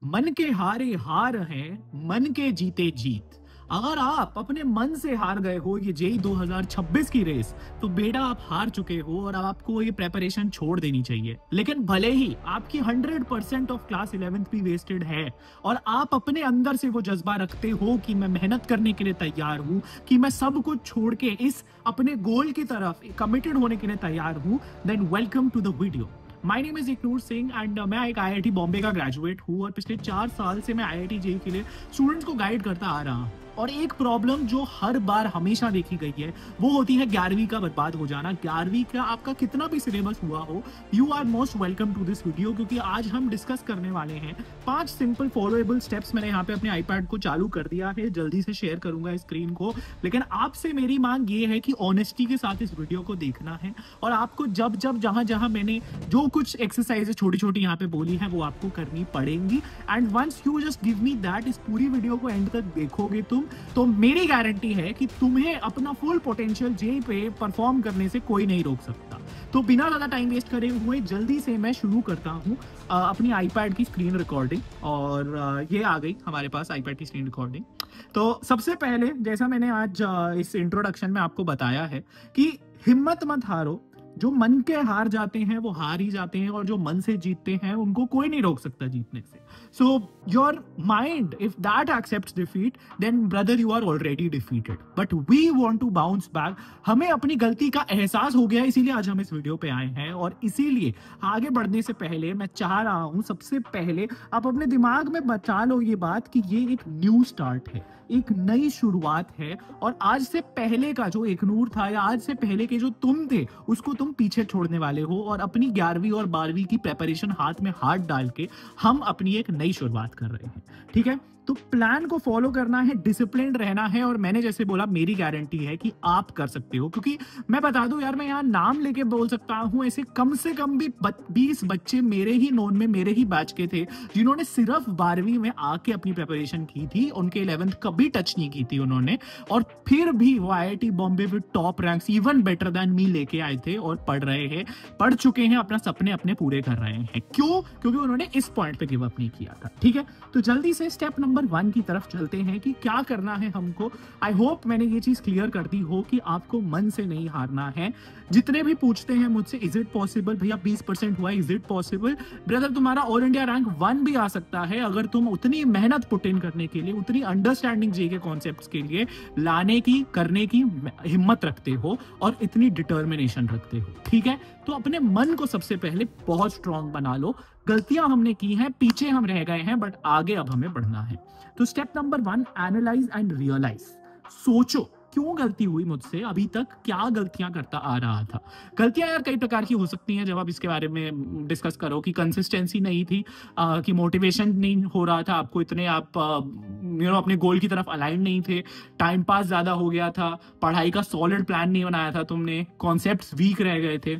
मन के हारे हार हैं, मन के जीते जीत। अगर आप अपने मन से हार गए हो ये जेई 2026 की रेस, तो बेटा आप हार चुके हो और अब आपको ये प्रेपरेशन छोड़ देनी चाहिए। लेकिन भले ही आपकी 100% ऑफ क्लास 11th भी वेस्टेड है और आप अपने अंदर से वो जज्बा रखते हो कि मैं मेहनत करने के लिए तैयार हूं, कि मैं सब कुछ छोड़ के इस अपने गोल की तरफ कमिटेड होने के लिए तैयार हूं, then welcome to the video. My name is Iknoor Singh and मैं एक आईआईटी बॉम्बे का ग्रेजुएट हूँ और पिछले 4 साल से मैं आईआईटी जेई के लिए स्टूडेंट्स को गाइड करता आ रहा हूँ। और एक प्रॉब्लम जो हर बार हमेशा देखी गई है वो होती है 11वीं का बर्बाद हो जाना। 11वीं का आपका कितना भी सिलेबस हुआ हो, you are most welcome to this video, क्योंकि आज हम डिस्कस करने वाले हैं 5 सिंपल फॉलोएबल स्टेप्स। मैंने यहाँ पे अपने आईपैड को चालू कर दिया है, जल्दी से शेयर करूंगा स्क्रीन को। लेकिन आपसे मेरी मांग ये है कि ऑनेस्टी के साथ इस वीडियो को देखना है और आपको जब जब जहां जहां मैंने जो कुछ एक्सरसाइजेस छोटी छोटी यहाँ पे बोली है वो आपको करनी पड़ेंगी। And once you just give me that, इस पूरी वीडियो को एंड तक देखोगे तुम, तो मेरी गारंटी है कि तुम्हें अपना फुल पोटेंशियल जेई पे परफॉर्म करने से कोई नहीं रोक सकता। तो बिना ज्यादा टाइम वेस्ट करे हुए जल्दी से मैं शुरू करता हूँ अपनी आईपैड की स्क्रीन रिकॉर्डिंग। और ये आ गई हमारे पास आईपैड की स्क्रीन रिकॉर्डिंग। तो सबसे पहले, जैसा मैंने आज इस इंट्रोडक्शन में आपको बताया है कि हिम्मत मत हारो। जो मन के हार जाते हैं वो हार ही जाते हैं और जो मन से जीतते हैं उनको कोई नहीं रोक सकता जीतने से। So your mind if that accepts defeat, then brother you are already defeated, but we want to bounce back. हमें अपनी गलती का एहसास हो गया, इसीलिए आज हम इस वीडियो पे आए हैं। और इसीलिए आगे बढ़ने से पहले मैं चाह रहा हूं सबसे पहले आप अपने दिमाग में बचा लो ये बात कि ये एक न्यू स्टार्ट है, एक नई शुरुआत है। और आज से पहले का जो एकनूर था या आज से पहले के जो तुम थे उसको तुम पीछे छोड़ने वाले हो और अपनी 11वीं और 12वीं की प्रेपरेशन हाथ में हाथ डाल के हम अपनी एक नई शुरुआत कर रहे हैं। ठीक है, तो प्लान को फॉलो करना है, डिसिप्लिन रहना है और मैंने जैसे बोला मेरी गारंटी है कि आप कर सकते हो। क्योंकि मैं बता दूं यार, मैं यहाँ नाम लेके बोल सकता हूं, ऐसे कम से कम भी 20 बच्चे मेरे ही नोन में, मेरे ही बैच के थे जिन्होंने सिर्फ 12वीं में आके अपनी प्रेपरेशन की थी। उनके 11th कभी टच नहीं की थी उन्होंने, और फिर भी वो आईआईटी बॉम्बे में top ranks even better than me लेके आए थे और पढ़ रहे हैं, पढ़ चुके हैं, अपना सपने अपने पूरे कर रहे हैं। क्यों? क्योंकि उन्होंने इस पॉइंट पे गिव अप नहीं किया था। ठीक है, तो जल्दी से स्टेप नंबर 1 की तरफ चलते हैं कि क्या करना है हमको। आई होप मैंने ये चीज क्लियर कर दी हो कि आपको मन से नहीं हारना है। जितने भी पूछते हैं मुझसे इज इट पॉसिबल भैया, 20% हुआ, इज इट पॉसिबल? ब्रदर, तुम्हारा ऑल इंडिया रैंक 1 भी आ सकता है अगर तुम उतनी मेहनत पुट इन करने के लिए, उतनी अंडरस्टैंडिंग जे के कॉन्सेप्ट्स के लिए लाने की, करने की हिम्मत रखते हो और इतनी डिटर्मिनेशन रखते हो। ठीक है, तो अपने मन को सबसे पहले बहुत स्ट्रांग बना लो। गलतियां हमने की हैं, पीछे हम रह गए हैं, बट आगे अब हमें बढ़ना है। तो step number 1, analyse and realise. सोचो क्यों गलती हुई मुझसे, अभी तक क्या गलतियां करता आ रहा था। गलतियां यार कई प्रकार की हो सकती हैं, जब आप इसके बारे में डिस्कस करो कि कंसिस्टेंसी नहीं थी, कि मोटिवेशन नहीं हो रहा था आपको, इतने आप अपने गोल की तरफ अलाइन नहीं थे, टाइम पास ज्यादा हो गया था, पढ़ाई का सॉलिड प्लान नहीं बनाया था तुमने, कॉन्सेप्ट्स वीक रह गए थे।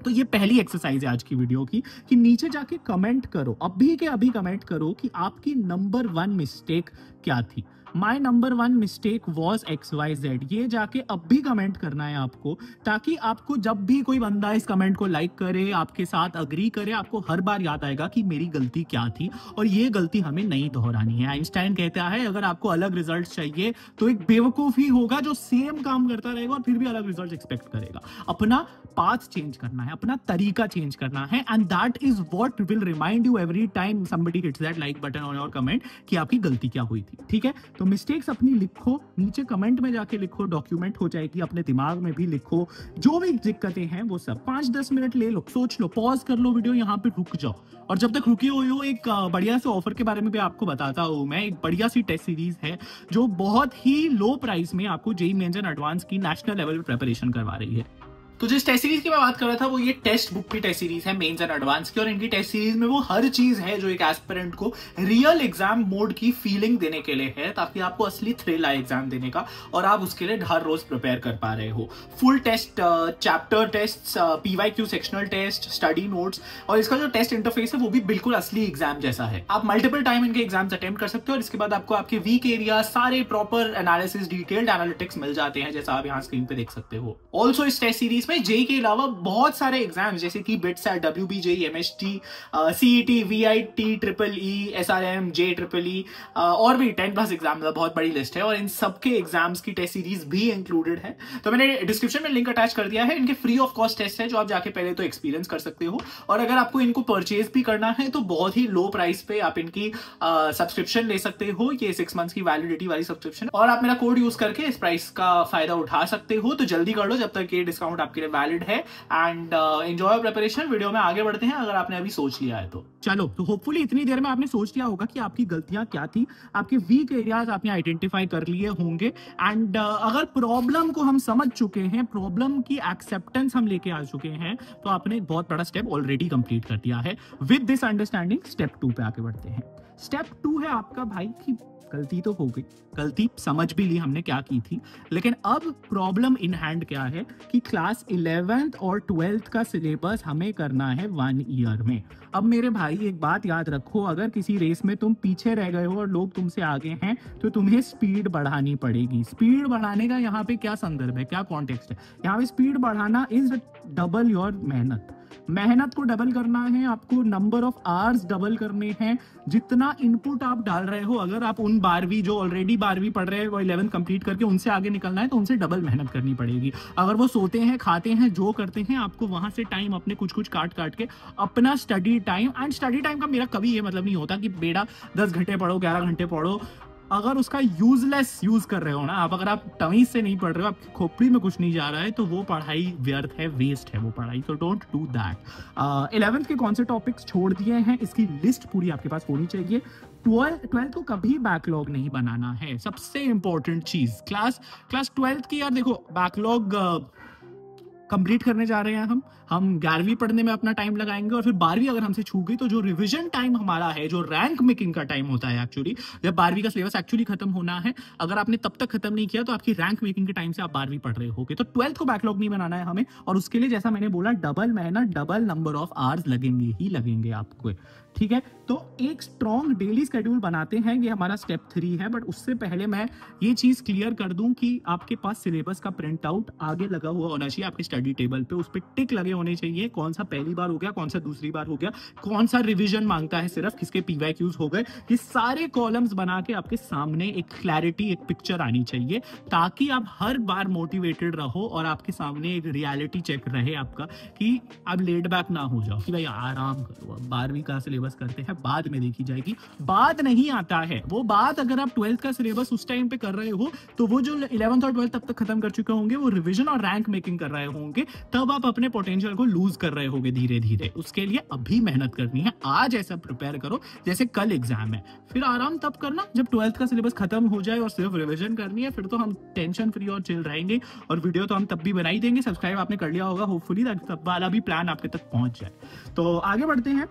तो ये पहली एक्सरसाइज है आज की वीडियो की कि नीचे जाके कमेंट करो, अभी के अभी कमेंट करो कि आपकी नंबर 1 मिस्टेक क्या थी। My number 1 mistake was XYZ, ये जाके अब भी कमेंट करना है आपको, ताकि आपको जब भी कोई बंदा इस कमेंट को लाइक करे, आपके साथ अग्री करे, आपको हर बार याद आएगा कि मेरी गलती क्या थी और ये गलती हमें नहीं दोहरानी है। आइंस्टाइन कहता है अगर आपको अलग रिजल्ट चाहिए तो एक बेवकूफ ही होगा जो सेम काम करता रहेगा और फिर भी अलग रिजल्ट एक्सपेक्ट करेगा। अपना पाथ चेंज करना है, अपना तरीका चेंज करना है, and that is what will remind you every time somebody hits that like button on your comment कि आपकी गलती क्या हुई थी। ठीक है, तो मिस्टेक्स अपनी लिखो, नीचे कमेंट में जाके लिखो, डॉक्यूमेंट हो जाएगी, अपने दिमाग में भी लिखो, जो भी दिक्कतें हैं वो सब। 5-10 मिनट ले लो, सोच लो, पॉज कर लो वीडियो, यहाँ पे रुक जाओ। और जब तक रुके हुए हो, एक बढ़िया से ऑफर के बारे में भी आपको बताता हूँ मैं। एक बढ़िया सी टेस्ट सीरीज है जो बहुत ही लो प्राइस में आपको जेईई मेंस एंड एडवांस की नेशनल लेवल पे प्रेपरेशन करवा रही है। तो जिस टेस्ट सीरीज की मैं बात कर रहा था वो ये टेक्स्ट बुक की टेस्ट सीरीज है मेंस एंड एडवांस की, और इनकी टेस्ट सीरीज में वो हर चीज है जो एक एस्पिरेंट को रियल एग्जाम मोड की फीलिंग देने के लिए है, ताकि आपको असली थ्रिल आए एग्जाम देने का और आप उसके लिए हर रोज प्रिपेयर कर पा रहे हो। Full test, chapter test, PYQ sectional test, study notes, और इसका जो टेस्ट इंटरफेस है वो भी बिल्कुल असली एग्जाम जैसा है। आप मल्टीपल टाइम इनके एग्जाम्स अटेम्प्ट कर सकते हो और इसके बाद आपको आपके वीक एरिया सारे प्रॉपर एनालिसिस, डिटेल्ड एनालिटिक्स मिल जाते हैं, जैसा आप यहाँ स्क्रीन पे देख सकते हो। ऑल्सो इस टेस्ट सीरीज इसमें जेई के अलावा बहुत सारे एग्जाम जैसे कि बिट्सैट, WBJEE, MST, CET, VIT, EEE, SRM, JEEE और भी 10+ एग्जाम, मतलब बहुत बड़ी लिस्ट है और इन सबके एग्जाम्स की टेस्ट सीरीज भी इंक्लूडेड है। तो मैंने डिस्क्रिप्शन में लिंक अटैच कर दिया है, इनके फ्री ऑफ कॉस्ट टेस्ट है जो आप जाके पहले तो एक्सपीरियंस कर सकते हो, और अगर आपको इनको परचेज भी करना है तो बहुत ही लो प्राइस पे आप इनकी सब्सक्रिप्शन ले सकते हो। ये 6 मंथ्स की वैलिडिटी वाली सब्सक्रिप्शन, और आप मेरा कोड यूज करके इस प्राइस का फायदा उठा सकते हो। तो जल्दी कर लो जब तक ये डिस्काउंट आपके लिए वैलिड है। And enjoy preparation. वीडियो में आगे बढ़ते हैं अगर आपने अभी सोच लिया है तो। चलो, तो होपफुली इतनी देर में आपने सोच लिया होगा कि आपकी गलतियां क्या थी, आपके वीक एरियाज आपने आइडेंटिफाई कर लिए होंगे। एंड अगर प्रॉब्लम को हम समझ चुके हैं, प्रॉब्लम की एक्सेप्टेंस हम लेके आ चुके हैं, तो आपने एक बहुत बड़ा स्टेप ऑलरेडी कंप्लीट कर दिया है। विद दिस अंडरस्टैंडिंग स्टेप 2 पे आगे बढ़ते हैं। स्टेप 2 है आपका भाई कि गलती तो हो गई, गलती समझ भी ली हमने क्या की थी, लेकिन अब प्रॉब्लम इन हैंड क्या है कि क्लास 11th और 12th का सिलेबस हमें करना है 1 ईयर में। अब मेरे भाई एक बात याद रखो, अगर किसी रेस में तुम पीछे रह गए हो और लोग तुमसे आगे हैं तो तुम्हें स्पीड बढ़ानी पड़ेगी। स्पीड बढ़ाने का यहाँ पे क्या संदर्भ है, क्या कॉन्टेक्स्ट है? यहाँ पे स्पीड बढ़ाना इज डबल योर मेहनत को डबल करना है, आपको नंबर ऑफ आवर्स डबल करने हैं। जितना इनपुट आप डाल रहे हो, अगर आप उन 12वीं जो ऑलरेडी 12वीं पढ़ रहे हैं वो 11th कंप्लीट करके उनसे आगे निकलना है तो उनसे डबल मेहनत करनी पड़ेगी। अगर वो सोते हैं, खाते हैं, जो करते हैं, आपको वहां से टाइम अपने कुछ काट के अपना study time, and study time का मेरा कभी ये मतलब नहीं होता कि बेटा 10 घंटे पढ़ो, 11 घंटे पढ़ो। अगर उसका यूजलेस यूज कर रहे हो ना आप, अगर आप तमीज से नहीं पढ़ रहे हो, आपकी खोपड़ी में कुछ नहीं जा रहा है, तो वो पढ़ाई व्यर्थ है, वेस्ट है वो पढ़ाई। तो डोंट डू दैट। 11th के कौन से टॉपिक्स छोड़ दिए हैं इसकी लिस्ट पूरी आपके पास होनी चाहिए। 12th को कभी बैकलॉग नहीं बनाना है, सबसे इंपॉर्टेंट चीज। क्लास 12th की यार देखो, बैकलॉग कंप्लीट करने जा रहे हैं हम 11वीं पढ़ने में अपना टाइम लगाएंगे, और फिर 12वीं अगर हमसे छूट गई तो जो रिवीजन टाइम हमारा है, जो रैंक मेकिंग का टाइम होता है एक्चुअली, जब 12वीं का सिलेबस एक्चुअली खत्म होना है, अगर आपने तब तक खत्म नहीं किया तो आपकी रैंक मेकिंग के टाइम से आप 12वीं पढ़ रहे होगे। तो 12th को बैकलॉग नहीं बनाना है हमें, और उसके लिए जैसा मैंने बोला डबल मेहनत, डबल नंबर ऑफ आवर्स लगेंगे ही लगेंगे आपको, ठीक है। तो एक स्ट्रॉन्ग डेली स्केड्यूल बनाते हैं, ये हमारा स्टेप 3 है। बट उससे पहले मैं ये चीज क्लियर कर दूं कि आपके पास सिलेबस का प्रिंट आउट आगे लगा हुआ होना चाहिए आपके स्टडी टेबल पे, उस पर टिक लगे होने चाहिए, कौन सा पहली बार हो गया, कौन सा दूसरी बार हो गया, कौन सा रिवीजन मांगता है सिर्फ, किसके PYQs हो गए। ये सारे कॉलम्स बना के आपके सामने एक क्लैरिटी, एक पिक्चर आनी चाहिए, ताकि आप हर बार मोटिवेटेड रहो और आपके सामने एक रियलिटी चेक रहे आपका, कि आप लेट बैक ना हो जाओ कि भाई आराम करो, अब 12वीं का सिलेबस करते हैं, बाद में देखी जाएगी। बाद नहीं आता है वो बात। अगर आप 12th का सिलेबस उस टाइम पे कर रहे हो तो वो जो 11th और 12th तब तक खत्म कर चुके होंगे, वो रिवीजन और रैंक मेकिंग कर रहे होंगे, तब आप अपने पोटेंशियल को लूज कर रहे होंगे धीरे धीरे। उसके लिए अभी मेहनत करनी है, आज ऐसा प्रिपेयर करो जैसे कल एग्जाम है, फिर आराम तब करना जब 12th का सिलेबस खत्म हो जाए और सिर्फ रिवीजन करनी है। फिर तो हम टेंशन फ्री और चिल रहेंगे, और वीडियो तो हम तब भी बना ही देंगे। सब्सक्राइब आपने कर लिया होगा होपफुली, तब वाला भी प्लान आपके तक पहुंच जाए। तो आगे बढ़ते हैं।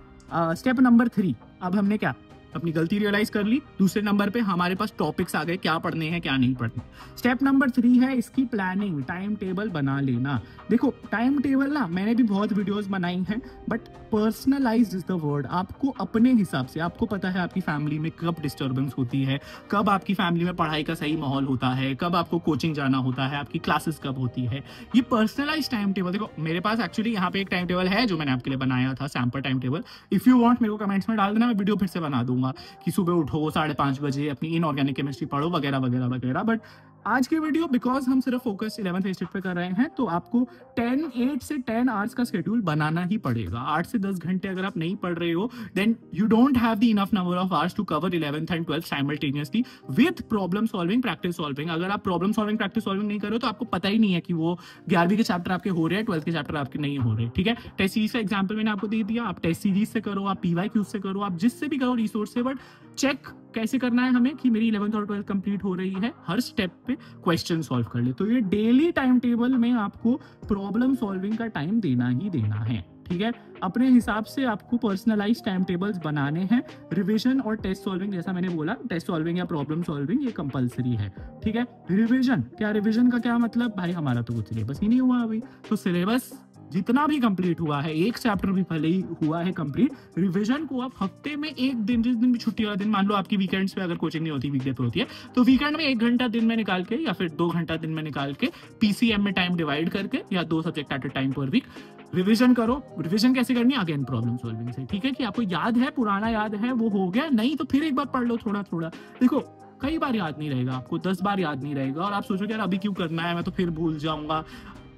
स्टेप नंबर 3, अब हमने क्या अपनी गलती रियलाइज कर ली। दूसरे नंबर पे हमारे पास टॉपिक्स आ गए, क्या पढ़ने हैं क्या नहीं पढ़ने। स्टेप नंबर 3 है इसकी प्लानिंग, टाइम टेबल बना लेना। देखो टाइम टेबल ना मैंने भी बहुत वीडियोस बनाई हैं, but personalised is the word. आपको अपने हिसाब से, आपको पता है आपकी फैमिली में कब डिस्टर्बेंस होती है, कब आपकी फैमिली में पढ़ाई का सही माहौल होता है, कब आपको कोचिंग जाना होता है, आपकी क्लासेस कब होती है। ये पर्सनलाइज टाइम टेबल, देखो मेरे पास एक्चुअली यहाँ पे एक टाइम टेबल है जो मैंने आपके लिए बनाया था, sample time table. If you want मेरे को कमेंट्स में डाल देना, मैं वीडियो फिर से बना दूंगा कि सुबह उठो 5:30 बजे अपनी इनऑर्गेनिक केमिस्ट्री पढ़ो वगैरह वगैरह वगैरह। बट आज के वीडियो बिकॉज हम सिर्फ फोकस 11th स्टेट पे कर रहे हैं, तो आपको 8 से 10 आवर्स का शेड्यूल बनाना ही पड़ेगा। 8 से 10 घंटे अगर आप नहीं पढ़ रहे हो, then you don't have the enough number of hours to cover 11th and 12th simultaneously with problem solving, practice solving. अगर आप प्रॉब्लम सॉल्विंग, प्रैक्टिस सॉल्विंग नहीं करो तो आपको पता ही नहीं है कि वो 11वीं के चैप्टर आपके हो रहे हैं, 12th के चैप्टर आपके नहीं हो रहे। ठीक है, टेस्ट सीरीज का एग्जाम्पल मैंने आपको दे दिया, आप टेस्ट सीरीज से करो, आप PYQ से करो, आप जिससे भी करो रिसोर्स से, बट चेक कैसे करना है हमें कि मेरी 11th और 12th कंप्लीट हो रही है, हर स्टेप पे क्वेश्चन सॉल्व कर ले। तो ये डेली टाइम टेबल में आपको प्रॉब्लम सॉल्विंग का टाइम देना ही देना है। ठीक है, अपने हिसाब से आपको पर्सनलाइज टाइम टेबल्स बनाने हैं। रिवीजन और टेस्ट सॉल्विंग, जैसा मैंने बोला, टेस्ट सॉल्विंग या प्रॉब्लम सॉल्विंग ये कंपलसरी है। ठीक है, रिवीजन, क्या रिवीजन का क्या मतलब भाई, हमारा तो कुछ सिलेबस ही नहीं हुआ अभी, तो सिलेबस जितना भी कंप्लीट हुआ है, एक चैप्टर भी भले ही हुआ है कंप्लीट, रिवीजन को आप हफ्ते में एक दिन, जिस दिन भी छुट्टी वाला दिन, मान लो आपकी वीकेंड्स पे अगर कोचिंग नहीं होती, वीकडे पे होती है, तो वीकेंड में 1 घंटा दिन में निकाल के या फिर 2 घंटा दिन में निकाल के पीसीएम में टाइम डिवाइड करके या 2 subject at a time per week revision करो। रिवीजन कैसे करनी है? अगेन प्रॉब्लम सॉल्विंग से, ठीक है, कि आपको याद है, पुराना याद है, वो हो गया, नहीं तो फिर एक बार पढ़ लो थोड़ा थोड़ा। देखो कई बार याद नहीं रहेगा आपको, 10 बार याद नहीं रहेगा और आप सोचोगे यार अभी क्यों करना है, मैं तो फिर भूल जाऊंगा।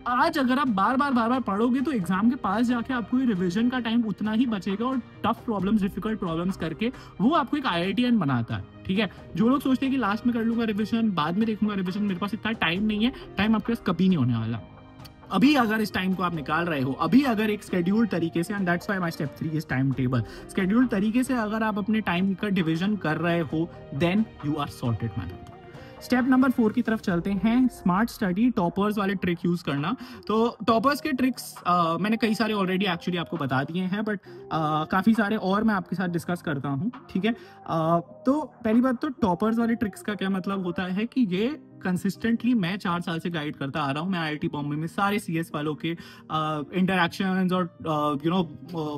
आज अगर आप बार बार पढ़ोगे तो एग्जाम के पास जाके आपको ये रिवीजन का टाइम उतना ही बचेगा और टफ प्रॉब्लम्स, डिफिकल्ट प्रॉब्लम्स करके वो आपको एक आईआईटीएन बनाता है, ठीक है। जो लोग सोचते हैं कि लास्ट में कर लूंगा रिवीजन, बाद में देखूंगा रिवीजन, मेरे पास इतना टाइम नहीं है, टाइम आपके पास कभी नहीं होने वाला। अभी अगर इस टाइम को आप निकाल रहे हो, अभी अगर एक शेड्यूल तरीके से, and that's why my step 3 is time table, schedule तरीके से अगर आप अपने टाइम का डिवीजन कर रहे हो, then you are sorted man. Step number 4 की तरफ चलते हैं, स्मार्ट स्टडी, टॉपर्स वाले ट्रिक यूज करना। तो टॉपर्स के ट्रिक्स मैंने कई सारे ऑलरेडी एक्चुअली आपको बता दिए हैं, बट काफ़ी सारे और मैं आपके साथ डिस्कस करता हूँ, ठीक है। तो पहली बात तो टॉपर्स वाले ट्रिक्स का क्या मतलब होता है कि ये कंसिस्टेंटली मैं 4 साल से गाइड करता आ रहा हूँ। मैं आईआईटी बॉम्बे में सारे सीएस वालों के इंटरैक्शंस और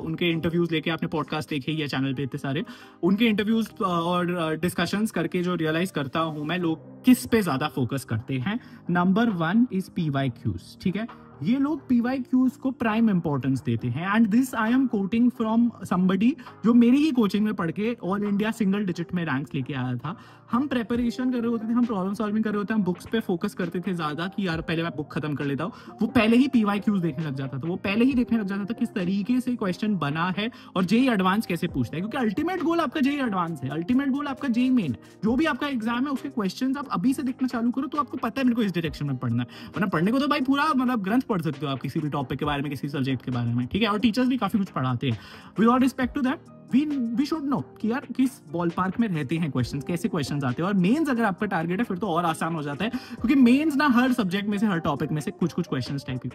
उनके इंटरव्यूज लेके, आपने पॉडकास्ट देखे ही है चैनल पे इतने सारे, उनके इंटरव्यूज और डिस्कशंस करके जो रियलाइज करता हूँ मैं, लोग किस पे ज्यादा फोकस करते हैं। नंबर 1 इज PYQs, ठीक है। ये लोग PYQs को प्राइम इंपॉर्टेंस देते हैं, and this I am quoting from somebody जो मेरी ही कोचिंग में पढ़ के ऑल इंडिया सिंगल डिजिट में रैंक्स लेके आया था। हम प्रेपरेशन कर रहे होते थे, हम प्रॉब्लम सॉल्विंग कर रहे होते थे, हम बुक्स पे फोकस करते थे ज्यादा कि यार पहले मैं बुक खत्म कर लेता हूँ। वो पहले ही PYQs देखने लग जाता था, वो पहले ही देखने लग जाता था किस तरीके से क्वेश्चन बना है और जेई एडवांस कैसे पूछता है, क्योंकि अल्टीमेट गोल आपका जेई एडवांस है, अल्टीमेट गोल आपका जेई मेन है। जो भी आपका एग्जाम है उसके क्वेश्चन आप अभी से देखना चालू करो तो आपको पता है मेरे को इस डायरेक्शन में पढ़ना है, वरना पढ़ने को तो भाई पूरा मतलब ग्रंथ पढ़ सकते हो आप किसी भी टॉपिक के बारे में, किसी सब्जेक्ट के बारे में, ठीक है। और टीचर्स भी काफी कुछ पढ़ाते हैं। With all respect to that, we should know कि यार किस बॉल पार्क में रहते हैं क्वेश्चंस, कैसे क्वेश्चंस आते हैं। और मेंस अगर आपका टारगेट है फिर तो और आसान हो जाता है, क्योंकि मेंस ना हर सब्जेक्ट में से, हर टॉपिक में से कुछ क्वेश्चंस टाइप के,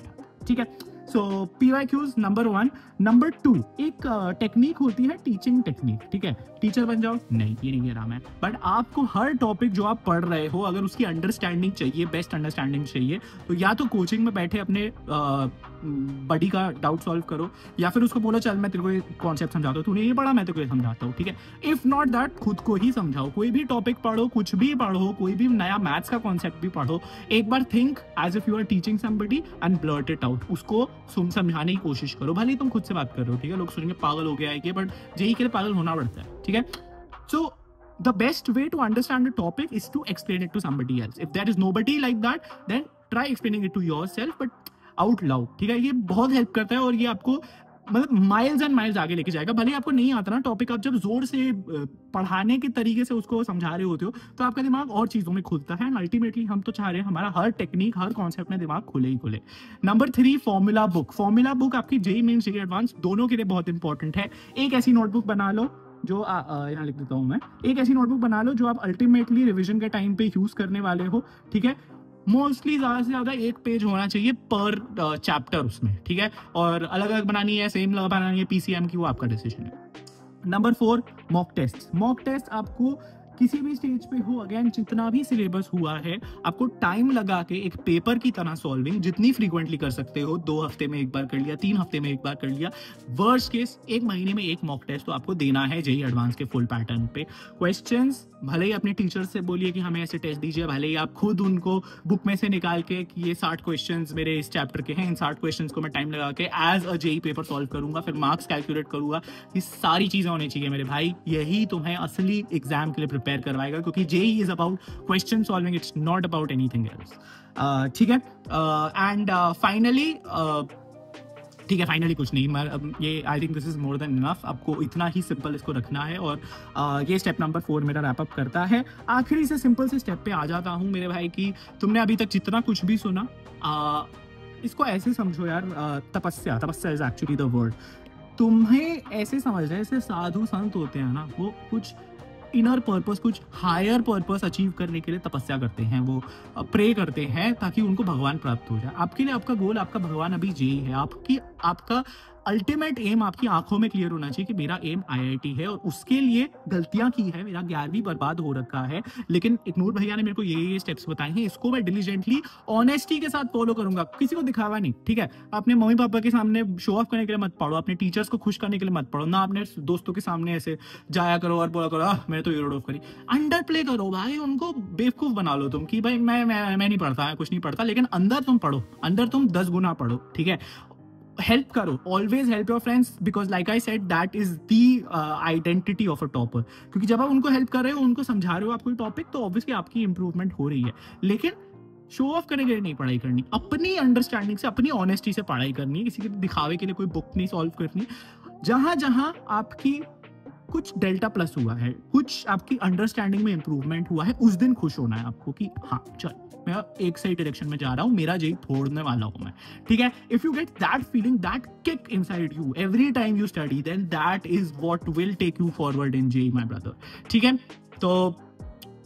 ठीक है। सो PYQs नंबर 1। नंबर 2 एक टेक्निक होती है, टीचिंग टेक्निक, ठीक है। टीचर बन जाओ, नहीं ये नहीं कह रहा मैं, बट आपको हर टॉपिक जो आप पढ़ रहे हो अगर उसकी अंडरस्टैंडिंग चाहिए, बेस्ट अंडरस्टैंडिंग चाहिए, तो या तो कोचिंग में बैठे अपने बडी का डाउट सॉल्व करो, या फिर उसको बोलो चल मैं तेरे को कॉन्सेप्ट समझाता हूँ, तूने ये पढ़ा मैं तेरे को ये समझाता हूँ, ठीक है। इफ नॉट दैट, खुद को ही समझाओ। कोई भी टॉपिक पढ़ो, कुछ भी पढ़ो, कोई भी नया मैथ्स का कॉन्सेप्ट भी पढ़ो, एक बार think as if you are teaching somebody and blurt it out. उसको समझाने की कोशिश करो, भले ही तुम खुद से बात कर रहे हो, ठीक है। लोग सोचेंगे पागल हो गया है ये, बट जेई के लिए पागल होना पड़ता है, ठीक है। सो the best way to understand a topic is to explain it to somebody else. If there is nobody like that, then try explaining it to yourself, but out loud, ठीक है। ये बहुत हेल्प करता है और ये आपको मतलब माइल्स एंड माइल्स आगे लेके जाएगा। भले आपको नहीं आता ना टॉपिक, आप जब जोर से पढ़ाने के तरीके से उसको समझा रहे होते हो तो आपका दिमाग और चीजों में खुलता है। अल्टीमेटली हम तो चाह रहे हैं हमारा हर टेक्निक, हर कॉन्सेप्ट में दिमाग खुले ही खुले। Number 3, formula book. Formula book आपकी जेईई मेंस, जेईई एडवांस दोनों के लिए बहुत इंपॉर्टेंट है। एक ऐसी नोटबुक बना लो जो यहाँ लिख देता हूँ मैं, एक ऐसी नोटबुक बना लो जो आप अल्टीमेटली रिवीजन के टाइम पे यूज करने वाले हो, ठीक है। मोस्टली ज्यादा से ज्यादा 1 पेज होना चाहिए पर चैप्टर उसमें, ठीक है। और अलग अलग बनानी है, सेम बनानी है पीसीएम की, वो आपका डिसीजन है। Number 4, mock test. Mock test आपको किसी भी स्टेज पे हो, अगेन जितना भी सिलेबस हुआ है, आपको टाइम लगा के एक पेपर की तरह सॉल्विंग जितनी फ्रीक्वेंटली कर सकते हो, 2 हफ्ते में एक बार कर लिया, 3 हफ्ते में एक बार कर लिया, वर्स्ट केस 1 महीने में एक मॉक टेस्ट तो आपको देना है जेईई एडवांस के फुल पैटर्न पे। क्वेश्चंस भले ही अपने टीचर से बोलिए कि हमें ऐसे टेस्ट दीजिए, भले ही आप खुद उनको बुक में से निकाल के कि ये 60 क्वेश्चंस मेरे इस चैप्टर के हैं, इन 60 क्वेश्चंस को मैं टाइम लगा के as a JEE paper solve करूंगा, फिर मार्क्स कैलकुलेट करूंगा। ये सारी चीजें होनी चाहिए मेरे भाई, यही तुम्हें असली एग्जाम के लिए प्रिपेयर करवाएगा, क्योंकि JEE is about question solving, it's not about anything else, ठीक है। एंड फाइनली ठीक है, फाइनली कुछ नहीं, मैं ये I think this is more than enough. आपको इतना ही सिंपल इसको रखना है और ये स्टेप नंबर 4 मेरा रैप अप करता है। आखिरी से सिंपल से स्टेप पे आ जाता हूँ मेरे भाई कि तुमने अभी तक जितना कुछ भी सुना, इसको ऐसे समझो यार, तपस्या इज एक्चुअली द वर्ड। तुम्हें ऐसे समझना है, ऐसे साधु संत होते हैं ना, वो कुछ इनर पर्पस, कुछ हायर पर्पस अचीव करने के लिए तपस्या करते हैं, वो प्रे करते हैं ताकि उनको भगवान प्राप्त हो जाए। आपके लिए आपका गोल, आपका भगवान अभी जेईई है, आपका अल्टीमेट एम आपकी आंखों में क्लियर होना चाहिए कि मेरा एम आईआईटी है और उसके लिए गलतियां की है, मेरा 11वीं बर्बाद हो रखा है, लेकिन इग्नोर भैया ने मेरे को ये स्टेप्स बताए हैं, इसको मैं डिलीजेंटली ऑनेस्टी के साथ फॉलो करूंगा, किसी को दिखावा नहीं, ठीक है। अपने मम्मी पापा के सामने शो ऑफ करने के लिए मत पढ़ो, अपने टीचर्स को खुश करने के लिए मत पढ़ो, ना अपने दोस्तों के सामने ऐसे जाया करो और बोला करो मैंने तो यूरोड ऑफ करी। अंडर प्ले करो भाई, उनको बेवकूफ बना लो तुम कि भाई मैं नहीं पढ़ता, कुछ नहीं पढ़ता, लेकिन अंदर तुम पढ़ो, अंदर तुम 10 गुना पढ़ो, ठीक है। हेल्प करो, always help your friends, because like I said that is the identity of a topper. क्योंकि जब आप उनको हेल्प कर रहे हो, उनको समझा रहे हो आप कोई टॉपिक, तो ऑब्वियसली आपकी इंप्रूवमेंट हो रही है, लेकिन शो ऑफ करने के लिए नहीं पढ़ाई करनी, अपनी अंडरस्टैंडिंग से, अपनी ऑनेस्टी से पढ़ाई करनी है, किसी के दिखावे के लिए कोई बुक नहीं सॉल्व करनी। जहां जहां आपकी कुछ डेल्टा प्लस हुआ है, कुछ आपकी अंडरस्टैंडिंग में इंप्रूवमेंट हुआ है, उस दिन खुश होना है आपको कि हाँ चल मैं एक सही डायरेक्शन में जा रहा हूँ, मेरा जेई फोड़ने वाला हूँ मैं, ठीक है। If you get that feeling, that kick inside you every time you study, then that is what will take you forward in JEE my brother, ठीक है। तो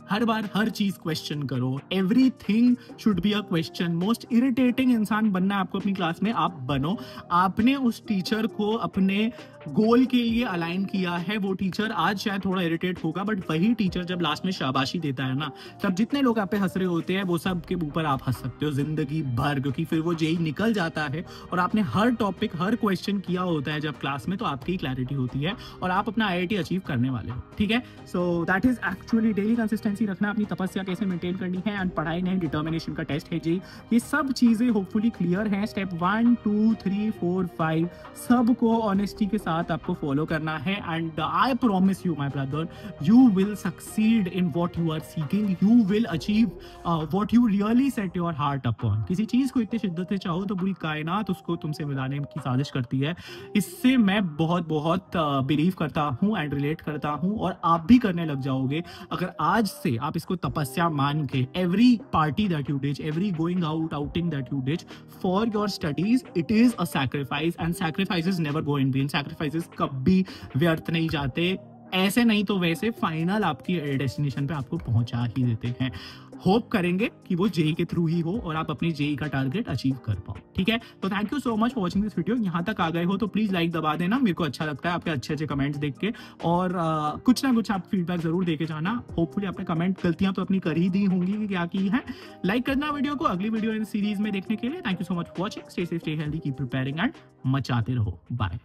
हर बार हर चीज क्वेश्चन करो, everything should be a question. Most irritating इंसान बनना है आपको अपनी क्लास में, आप बनो। आपने उस टीचर को अपने गोल के लिए अलाइन किया है, वो टीचर आज शायद थोड़ा इरिटेट होगा, बट वही टीचर जब लास्ट में शाबाशी देता है ना, तब जितने लोग आप पे हंस रहे होते हैं वो सब के ऊपर आप हंस सकते हो जिंदगी भर, क्योंकि फिर वो जेई निकल जाता है और आपने हर टॉपिक हर क्वेश्चन किया होता है जब क्लास में, तो आपकी क्लैरिटी होती है और आप अपना आईआईटी अचीव करने वाले हो, ठीक है। So that is actually daily consistency रखना, अपनी तपस्या कैसे मेंटेन करनी है, एंड पढ़ाई नहीं डिटर्मिनेशन का टेस्ट है जेई। ये सब चीजें होपफुली क्लियर हैं। स्टेप 1 2 3 4 5 सबको ऑनेस्टी के साथ आपको फॉलो करना है, and I promise you my brother, you will succeed in what you are seeking, you will achieve what you really set your heart upon. किसी चीज को इतनी शिद्दत से चाहो तो पूरी कायनात उसको तुमसे मिलाने की साजिश करती है। इससे मैं बहुत बहुत बिलीव करता हूँ एंड रिलेट करता हूँ, और आप भी करने लग जाओगे अगर आज से आप इसको तपस्या मान के, every party that you ditch, every going outing that you ditch for your studies, it is a sacrifice, and sacrifices never go in when. Sacrifices कभी व्यर्थ नहीं जाते, ऐसे नहीं तो वैसे फाइनल आपकी डेस्टिनेशन पे आपको पहुंचा ही देते हैं। होप करेंगे कि वो जेई के थ्रू ही हो और आप अपनी जेई का टारगेट अचीव कर पाओ, ठीक है। तो thank you so much for watching this video. यहाँ तक आ गए हो तो प्लीज लाइक दबा देना, मेरे को अच्छा लगता है आपके अच्छे अच्छे कमेंट्स देख के, और कुछ ना कुछ आप फीडबैक जरूर देके जाना। होपफुली आपने कमेंट गलतियां तो अपनी कर ही दी होंगी कि क्या की है। लाइक करना वीडियो को अगली वीडियो इन सीरीज में देखने के लिए। Thank you so much for watching, stay safe, stay healthy, keep preparing and मचाते रहो। बाय।